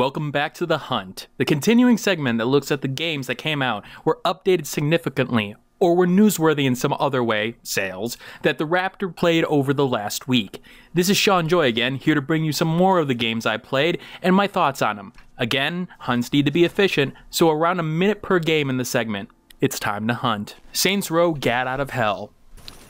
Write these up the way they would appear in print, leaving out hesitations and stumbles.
Welcome back to The Hunt, the continuing segment that looks at the games that came out, were updated significantly, or were newsworthy in some other way, sales, that the Raptor played over the last week. This is Sean Joy again, here to bring you some more of the games I played and my thoughts on them. Again, hunts need to be efficient, so around a minute per game in the segment. It's time to hunt. Saints Row Gat Out of Hell.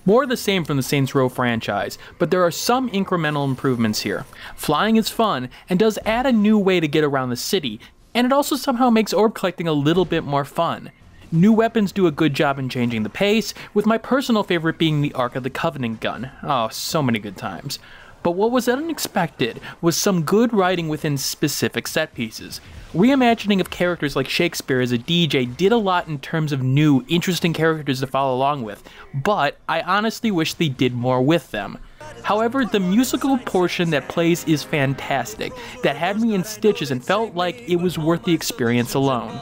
More of the same from the Saints Row franchise, but there are some incremental improvements here. Flying is fun, and does add a new way to get around the city, and it also somehow makes orb collecting a little bit more fun. New weapons do a good job in changing the pace, with my personal favorite being the Ark of the Covenant gun. Oh, so many good times. But what was unexpected was some good writing within specific set pieces. Reimagining of characters like Shakespeare as a DJ did a lot in terms of new, interesting characters to follow along with, but I honestly wish they did more with them. However, the musical portion that plays is fantastic, that had me in stitches and felt like it was worth the experience alone.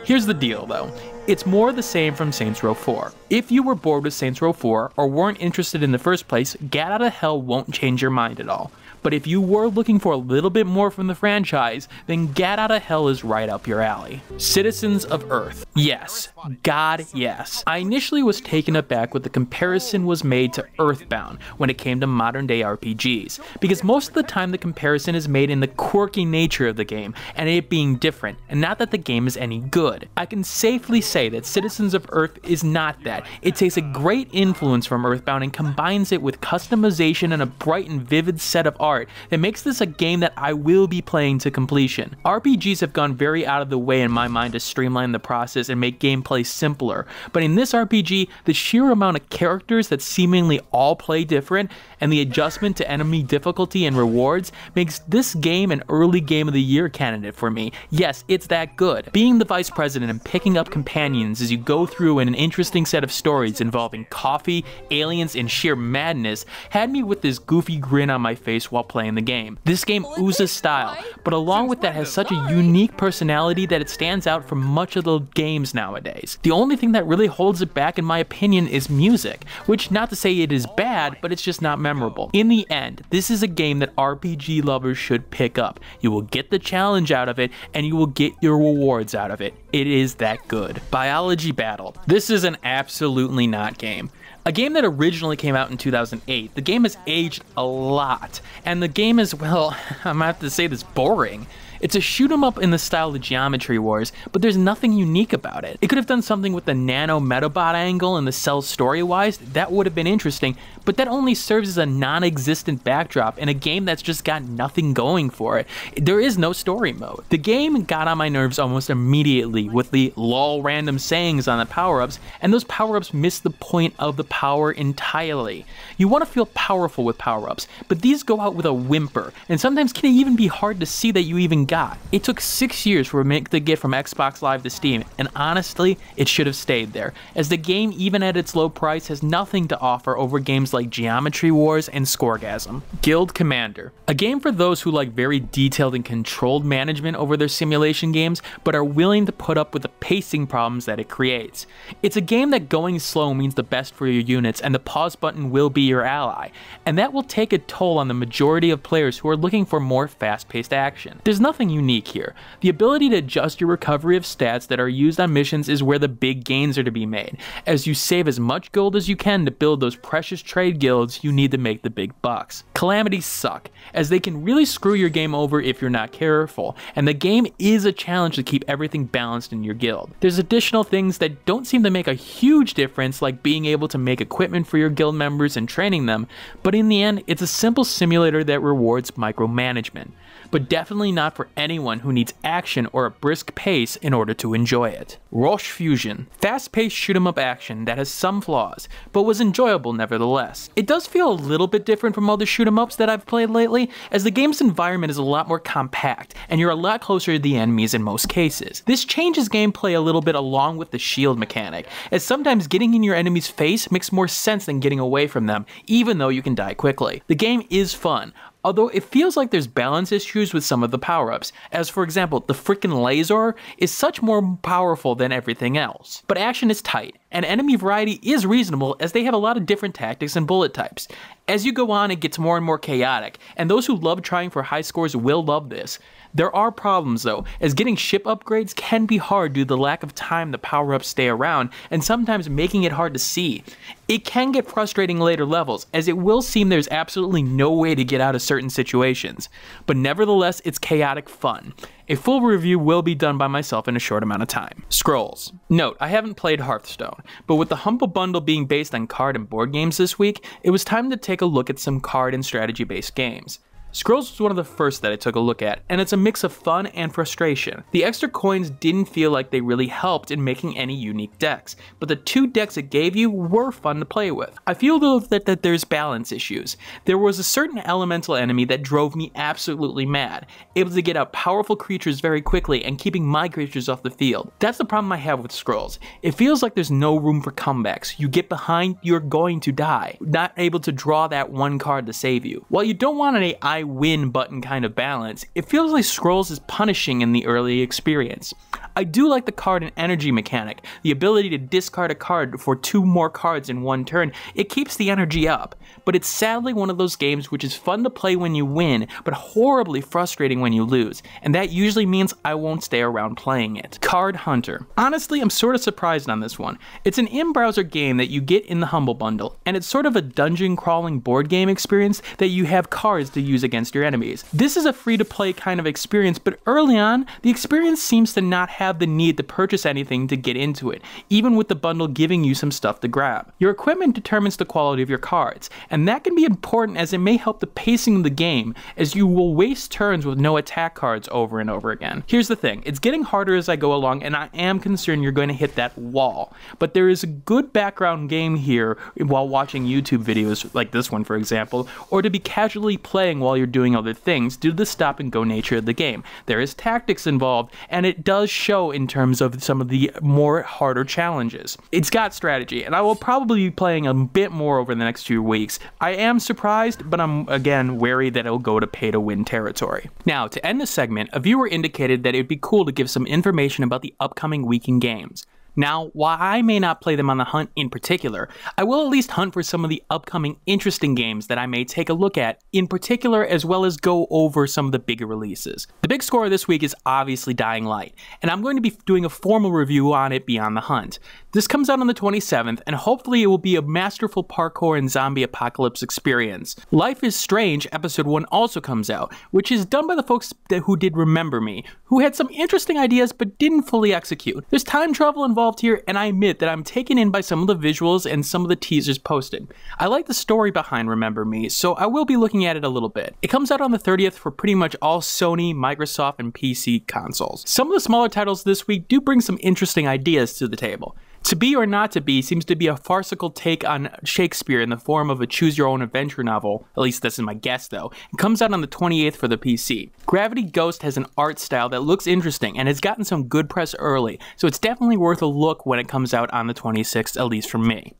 Here's the deal though. It's more the same from Saints Row 4. If you were bored with Saints Row 4 or weren't interested in the first place, Gat Out of Hell won't change your mind at all. But if you were looking for a little bit more from the franchise, then Gat Out of Hell is right up your alley. Citizens of Earth. Yes. God, yes. I initially was taken aback when the comparison was made to Earthbound when it came to modern day RPGs, because most of the time the comparison is made in the quirky nature of the game and it being different, and not that the game is any good. I can safely say that Citizens of Earth is not that. It takes a great influence from Earthbound and combines it with customization and a bright and vivid set of art that makes this a game that I will be playing to completion. RPGs have gone very out of the way in my mind to streamline the process and make gameplay simpler, but in this RPG, the sheer amount of characters that seemingly all play different and the adjustment to enemy difficulty and rewards makes this game an early game of the year candidate for me. Yes, it's that good. Being the vice president and picking up companions as you go through an interesting set of stories involving coffee, aliens, and sheer madness had me with this goofy grin on my face while playing the game. This game oozes style, but along with that has such a unique personality that it stands out from much of the games nowadays. The only thing that really holds it back in my opinion is music, which not to say it is bad, but it's just not memorable. In the end, this is a game that RPG lovers should pick up. You will get the challenge out of it, and you will get your rewards out of it. It is that good. Biology Battle. This is an absolutely not game. A game that originally came out in 2008, the game has aged a lot, and the game is, well, I'm gonna have to say this, boring. It's a shoot 'em up in the style of Geometry Wars, but there's nothing unique about it. It could have done something with the nano Metabot angle and the cell story-wise, that would have been interesting, but that only serves as a non-existent backdrop in a game that's just got nothing going for it. There is no story mode. The game got on my nerves almost immediately with the lol random sayings on the power-ups, and those power-ups miss the point of the power entirely. You want to feel powerful with power-ups, but these go out with a whimper, and sometimes can even be hard to see that you even got. It took 6 years for it to get from Xbox Live to Steam, and honestly, it should have stayed there, as the game, even at its low price, has nothing to offer over games like Geometry Wars and Scoregasm. Guild Commander. A game for those who like very detailed and controlled management over their simulation games, but are willing to put up with the pacing problems that it creates. It's a game that going slow means the best for your units, and the pause button will be your ally, and that will take a toll on the majority of players who are looking for more fast-paced action. There's nothing unique here. The ability to adjust your recovery of stats that are used on missions is where the big gains are to be made, as you save as much gold as you can to build those precious trade guilds you need to make the big bucks. Calamities suck, as they can really screw your game over if you're not careful, and the game is a challenge to keep everything balanced in your guild. There's additional things that don't seem to make a huge difference, like being able to make equipment for your guild members and training them, but in the end, it's a simple simulator that rewards micromanagement, but definitely not for anyone who needs action or a brisk pace in order to enjoy it. Roche Fusion. Fast-paced shoot-em-up action that has some flaws, but was enjoyable nevertheless. It does feel a little bit different from other shoot-em-ups that I've played lately, as the game's environment is a lot more compact, and you're a lot closer to the enemies in most cases. This changes gameplay a little bit along with the shield mechanic, as sometimes getting in your enemy's face makes more sense than getting away from them, even though you can die quickly. The game is fun, although it feels like there's balance issues with some of the power-ups, as for example, the frickin' laser is such more powerful than everything else. But action is tight, and enemy variety is reasonable as they have a lot of different tactics and bullet types. As you go on, it gets more and more chaotic, and those who love trying for high scores will love this. There are problems though, as getting ship upgrades can be hard due to the lack of time the power-ups stay around, and sometimes making it hard to see. It can get frustrating later levels, as it will seem there's absolutely no way to get out of certain situations, but nevertheless it's chaotic fun. A full review will be done by myself in a short amount of time. Scrolls. Note, I haven't played Hearthstone, but with the Humble Bundle being based on card and board games this week, it was time to take a look at some card and strategy-based games. Scrolls was one of the first that I took a look at, and it's a mix of fun and frustration. The extra coins didn't feel like they really helped in making any unique decks, but the 2 decks it gave you were fun to play with. I feel though that there's balance issues. There was a certain elemental enemy that drove me absolutely mad, able to get out powerful creatures very quickly and keeping my creatures off the field. That's the problem I have with Scrolls. It feels like there's no room for comebacks. You get behind, you're going to die, not able to draw that one card to save you. While you don't want an I win button kind of balance, it feels like Scrolls is punishing in the early experience. I do like the card and energy mechanic, the ability to discard a card for 2 more cards in one turn. It keeps the energy up, but it's sadly one of those games which is fun to play when you win, but horribly frustrating when you lose, and that usually means I won't stay around playing it. Card Hunter. Honestly, I'm sort of surprised on this one. It's an in-browser game that you get in the Humble Bundle, and it's sort of a dungeon crawling board game experience that you have cards to use against your enemies. This is a free-to-play kind of experience, but early on, the experience seems to not have the need to purchase anything to get into it, even with the bundle giving you some stuff to grab. Your equipment determines the quality of your cards, and that can be important as it may help the pacing of the game, as you will waste turns with no attack cards over and over again. Here's the thing, it's getting harder as I go along, and I am concerned you're going to hit that wall, but there is a good background game here while watching YouTube videos like this one for example, or to be casually playing while you're doing other things due to the stop and go nature of the game. There is tactics involved, and it does show in terms of some of the more harder challenges. It's got strategy, and I will probably be playing a bit more over the next few weeks. I am surprised, but I'm again wary that it'll go to pay to win territory. Now, to end the segment, a viewer indicated that it'd be cool to give some information about the upcoming weekend games. Now, while I may not play them on the hunt in particular, I will at least hunt for some of the upcoming interesting games that I may take a look at in particular, as well as go over some of the bigger releases. The big score this week is obviously Dying Light, and I'm going to be doing a formal review on it beyond the hunt. This comes out on the 27th, and hopefully it will be a masterful parkour and zombie apocalypse experience. Life is Strange Episode 1 also comes out, which is done by the folks who did Remember Me, who had some interesting ideas but didn't fully execute. There's time travel involved here, and I admit that I'm taken in by some of the visuals and some of the teasers posted. I like the story behind Remember Me, so I will be looking at it a little bit. It comes out on the 30th for pretty much all Sony, Microsoft, and PC consoles. Some of the smaller titles this week do bring some interesting ideas to the table. To Be or Not to Be seems to be a farcical take on Shakespeare in the form of a choose-your-own-adventure novel, at least this is my guess though. It comes out on the 28th for the PC. Gravity Ghost has an art style that looks interesting and has gotten some good press early, so it's definitely worth a look when it comes out on the 26th, at least from me.